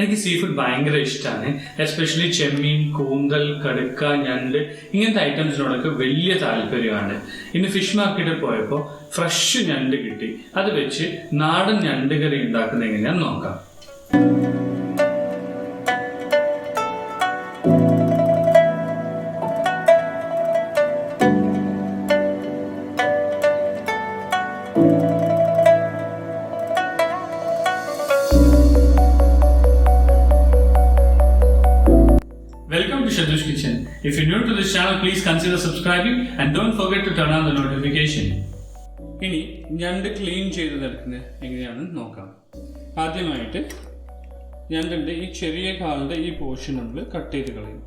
എനിക്ക് sea food ഭയങ്കര ഇഷ്ടമാണ്. എസ്പെഷ്യലി ചെമ്മീൻ, കൂന്തൽ, കടുക്ക, ഞണ്ട് ഇങ്ങനത്തെ ഐറ്റംസിനോടൊക്കെ വലിയ താല്പര്യമാണ്. ഇന്ന് ഫിഷ് മാർക്കറ്റിൽ പോയപ്പോൾ ഫ്രഷ് ഞണ്ട് കിട്ടി. അത് വെച്ച് നാടൻ ഞണ്ട് കറി ഉണ്ടാക്കുന്നത് എങ്ങനെയാണെന്ന് നോക്കാം. Welcome to Shadush Kitchen. If you're new to this channel, please consider subscribing and don't forget to turn on the notification. ഇനി ഞണ്ട് ക്ലീൻ ചെയ്തെടുക്കുന്നത് എങ്ങനെയാണെന്ന് നോക്കാം. ആദ്യമായിട്ട് ഞണ്ടിൻ്റെ ഈ ചെറിയ കാലിൻ്റെ ഈ പോർഷൻ നമ്മൾ കട്ട് ചെയ്ത് കളയും.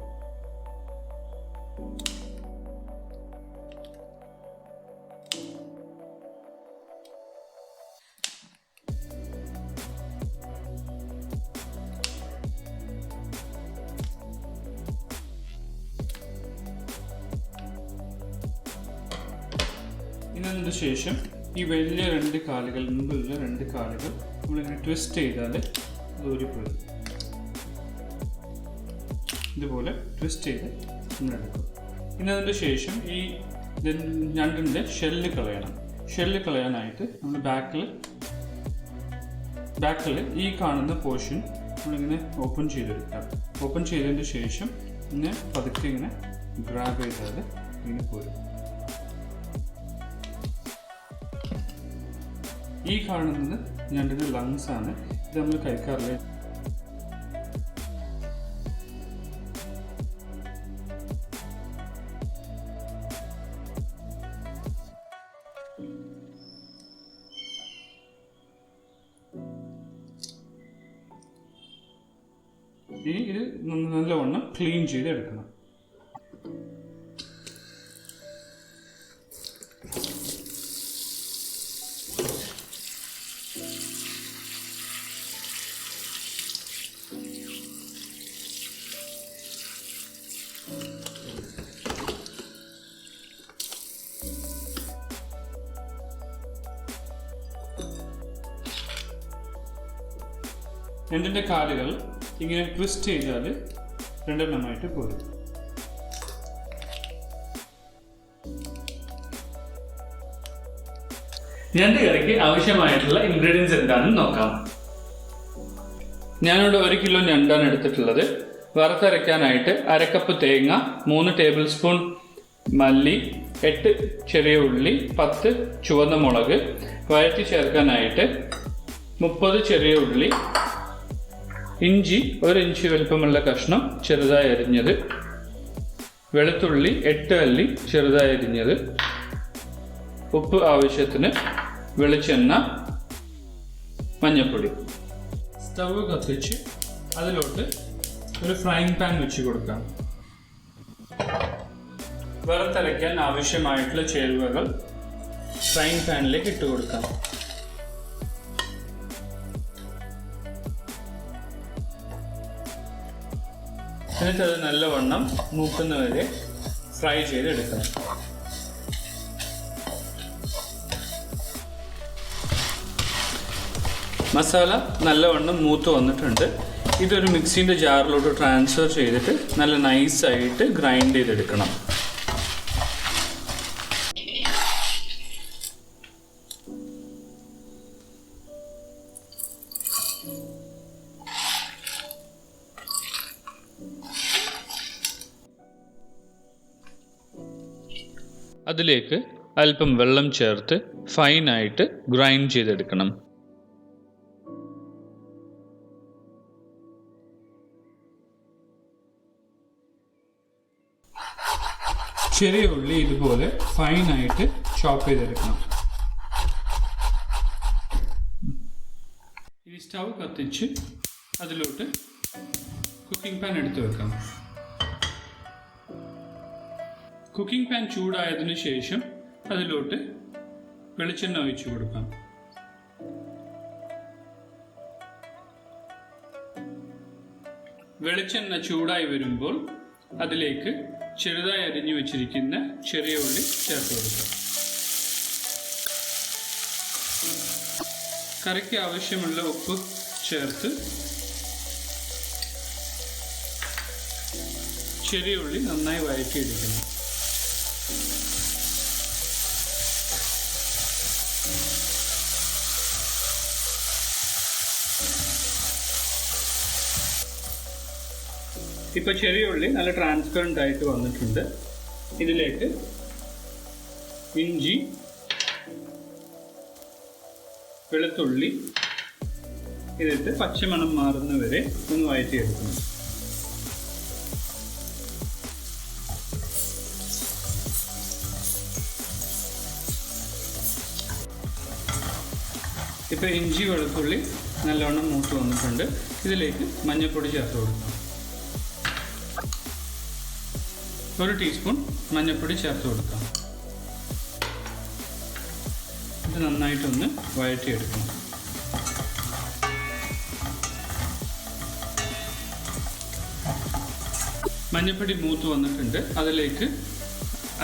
ഇതിനു ശേഷം ഈ വലിയ രണ്ട് കാലുകൾ, മുമ്പുള്ള രണ്ട് കാലുകൾ നമ്മളിങ്ങനെ ട്വിസ്റ്റ് ചെയ്താൽ ദൂരിപ്പോയി ഇതുപോലെ ട്വിസ്റ്റ് ചെയ്ത് നമ്മളെടുക്കും. ഇനി അതിൻ്റെ ശേഷം ഈ ഞണ്ടിൻ്റെ ഷെല്ല് കളയണം. ഷെല്ല് കളയാനായിട്ട് നമ്മൾ ബാക്കിൽ ഈ കാണുന്ന പോർഷൻ നമ്മളിങ്ങനെ ഓപ്പൺ ചെയ്തെടുക്കാം. ഓപ്പൺ ചെയ്തതിന് ശേഷം ഇങ്ങനെ പതുക്കെ ഇങ്ങനെ ഗ്രാബ് ചെയ്താൽ ഇങ്ങനെ പോരും. ഈ കാണുന്നത് ഞണ്ടിൻ്റെ ലങ്സ് ആണ്. ഇത് നമ്മൾ കഴിക്കാറില്ല. ഇനി ഇത് നല്ലവണ്ണം ക്ലീൻ ചെയ്തെടുക്കണം. ഞണ്ടിൻ്റെ കാലുകൾ ഇങ്ങനെ ട്വിസ്റ്റ് ചെയ്താൽ രണ്ടെണ്ണമായിട്ട് പോരും. ഞണ്ട് കറിക്ക് ആവശ്യമായിട്ടുള്ള ഇൻഗ്രീഡിയൻസ് എന്താണെന്ന് നോക്കാം. ഞാനിവിടെ 1 കിലോ ഞണ്ടാണ് എടുത്തിട്ടുള്ളത്. വറുത്തരയ്ക്കാനായിട്ട് 1/2 കപ്പ് തേങ്ങ, 3 ടേബിൾ സ്പൂൺ മല്ലി, 8 ചെറിയ ഉള്ളി, 10 ചുവന്ന മുളക്, വഴറ്റി ചേർക്കാനായിട്ട് 30 ചെറിയ ഉള്ളി, ഇഞ്ചി 1 ഇഞ്ച് വലുപ്പമുള്ള കഷ്ണം ചെറുതായി അരിഞ്ഞത്, വെളുത്തുള്ളി 8 അല്ലി ചെറുതായി അരിഞ്ഞത്, ഉപ്പ് ആവശ്യത്തിന്, വെളിച്ചെണ്ണ, മഞ്ഞൾപ്പൊടി. സ്റ്റവ് കത്തിച്ച് അതിലോട്ട് ഒരു ഫ്രൈങ് പാൻ വെച്ച് കൊടുക്കാം. വറുത്തരയ്ക്കാൻ ആവശ്യമായിട്ടുള്ള ചേരുവകൾ ഫ്രൈങ് പാനിലേക്ക് ഇട്ട് കൊടുക്കാം. എന്നിട്ട് അത് നല്ലവണ്ണം മൂക്കുന്നവരെ ഫ്രൈ ചെയ്തെടുക്കണം. മസാല നല്ലവണ്ണം മൂത്ത് വന്നിട്ടുണ്ട്. ഇതൊരു മിക്സിൻ്റെ ജാറിലോട്ട് ട്രാൻസ്ഫർ ചെയ്തിട്ട് നല്ല നൈസായിട്ട് ഗ്രൈൻഡ് ചെയ്തെടുക്കണം. അതിലേക്ക് അല്പം വെള്ളം ചേർത്ത് ഫൈനായിട്ട് ഗ്രൈൻഡ് ചെയ്തെടുക്കണം. ചെറിയ ഉള്ളി ഇതുപോലെ ഫൈനായിട്ട് ചോപ്പ് ചെയ്തെടുക്കണം. ഇനി സ്റ്റവ് കത്തിച്ച് അതിലോട്ട് കുക്കിംഗ് പാൻ എടുത്ത് വെക്കാം. കുക്കിംഗ് പാൻ ചൂടായതിനു ശേഷം അതിലോട്ട് വെളിച്ചെണ്ണ ഒഴിച്ചു കൊടുക്കാം. വെളിച്ചെണ്ണ ചൂടായി വരുമ്പോൾ അതിലേക്ക് ചെറുതായി അരിഞ്ഞു വെച്ചിരിക്കുന്ന ചെറിയ ഉള്ളി ചേർത്ത് കൊടുക്കാം. കറിക്ക് ആവശ്യമുള്ള ഉപ്പ് ചേർത്ത് ചെറിയ ഉള്ളി നന്നായി വഴറ്റിയെടുക്കണം. ഇപ്പോൾ ചെറിയ ഉള്ളി നല്ല ട്രാൻസ്പെറൻ്റ് ആയിട്ട് വന്നിട്ടുണ്ട്. ഇതിലേക്ക് ഇഞ്ചി, വെളുത്തുള്ളി ഇതിട്ട് പച്ചമണം മാറുന്നവരെ ഒന്ന് വഴറ്റിയെടുക്കണം. ഇപ്പോൾ ഇഞ്ചി വെളുത്തുള്ളി നല്ലവണ്ണം മൂത്ത് വന്നിട്ടുണ്ട്. ഇതിലേക്ക് മഞ്ഞൾപ്പൊടി ചേർത്ത് കൊടുക്കാം. 1 ടീസ്പൂൺ മഞ്ഞൾപ്പൊടി ചേർത്ത് കൊടുക്കാം. ഇത് നന്നായിട്ടൊന്ന് വഴറ്റിയെടുക്കണം. മഞ്ഞൾപ്പൊടി മൂത്ത് വന്നിട്ടുണ്ട്. അതിലേക്ക്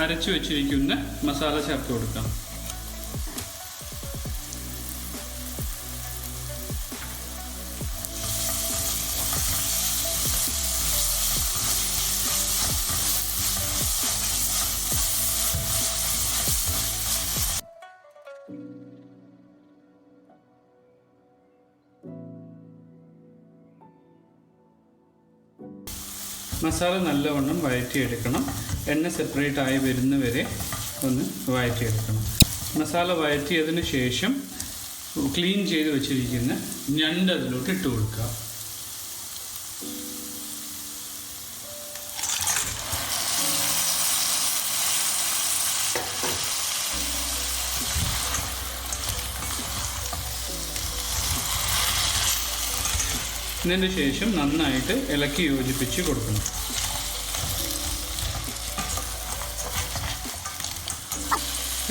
അരച്ചു വെച്ചിരിക്കുന്ന മസാല ചേർത്ത് കൊടുക്കാം. മസാല നല്ലവണ്ണം വഴറ്റിയെടുക്കണം. എണ്ണ സെപ്പറേറ്റ് ആയി വരുന്നവരെ ഒന്ന് വഴറ്റിയെടുക്കണം. മസാല വഴറ്റിയതിന് ശേഷം ക്ലീൻ ചെയ്ത് വെച്ചിരിക്കുന്ന ഞണ്ട് അതിലോട്ട് ഇട്ട് കൊടുക്കുക. ഇതിന് ശേഷം നന്നായിട്ട് ഇളക്കി യോജിപ്പിച്ച് കൊടുക്കണം.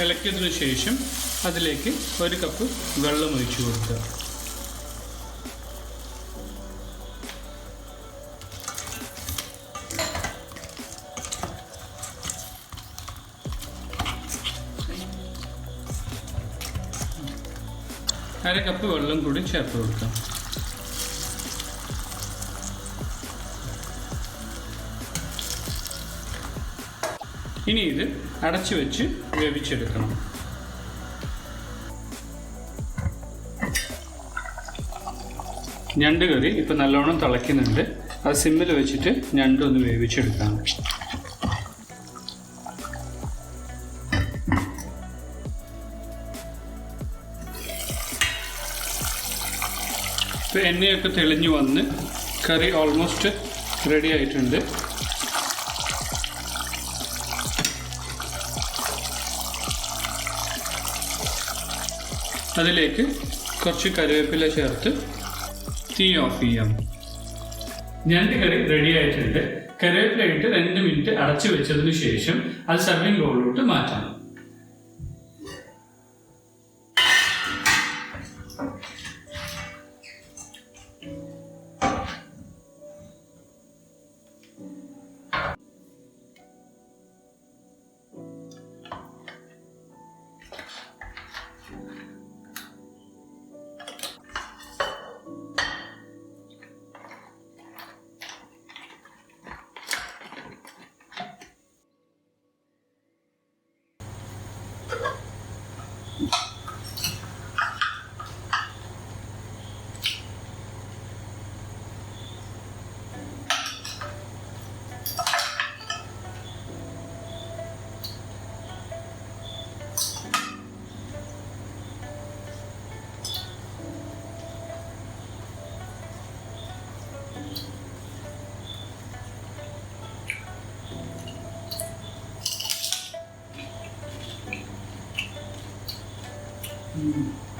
ഇളക്കിയതിനു ശേഷം അതിലേക്ക് 1 കപ്പ് വെള്ളം ഒഴിച്ചു കൊടുക്കുക. അര കപ്പ് വെള്ളം കൂടി ചേർത്ത് കൊടുക്കാം. ഇനി ഇത് അടച്ചു വെച്ച് വേവിച്ചെടുക്കണം. ഞണ്ട് കറി ഇപ്പം നല്ലോണം തിളയ്ക്കുന്നുണ്ട്. അത് സിമ്മിൽ വെച്ചിട്ട് ഞണ്ടൊന്ന് വേവിച്ചെടുക്കാം. ഇപ്പം എണ്ണയൊക്കെ തെളിഞ്ഞു വന്ന് കറി ഓൾമോസ്റ്റ് റെഡി ആയിട്ടുണ്ട്. അതിലേക്ക് കുറച്ച് കറിവേപ്പില ചേർത്ത് തീ ഓഫ് ചെയ്യാം. ഞണ്ട് കറി റെഡി ആയിട്ടുണ്ട്. കറിവേപ്പില ഇട്ട് 2 മിനിറ്റ് അടച്ചു വെച്ചതിന് ശേഷം അത് സർവിംഗ് ബൗളിലോട്ട് മാറ്റാം. Mm-hmm.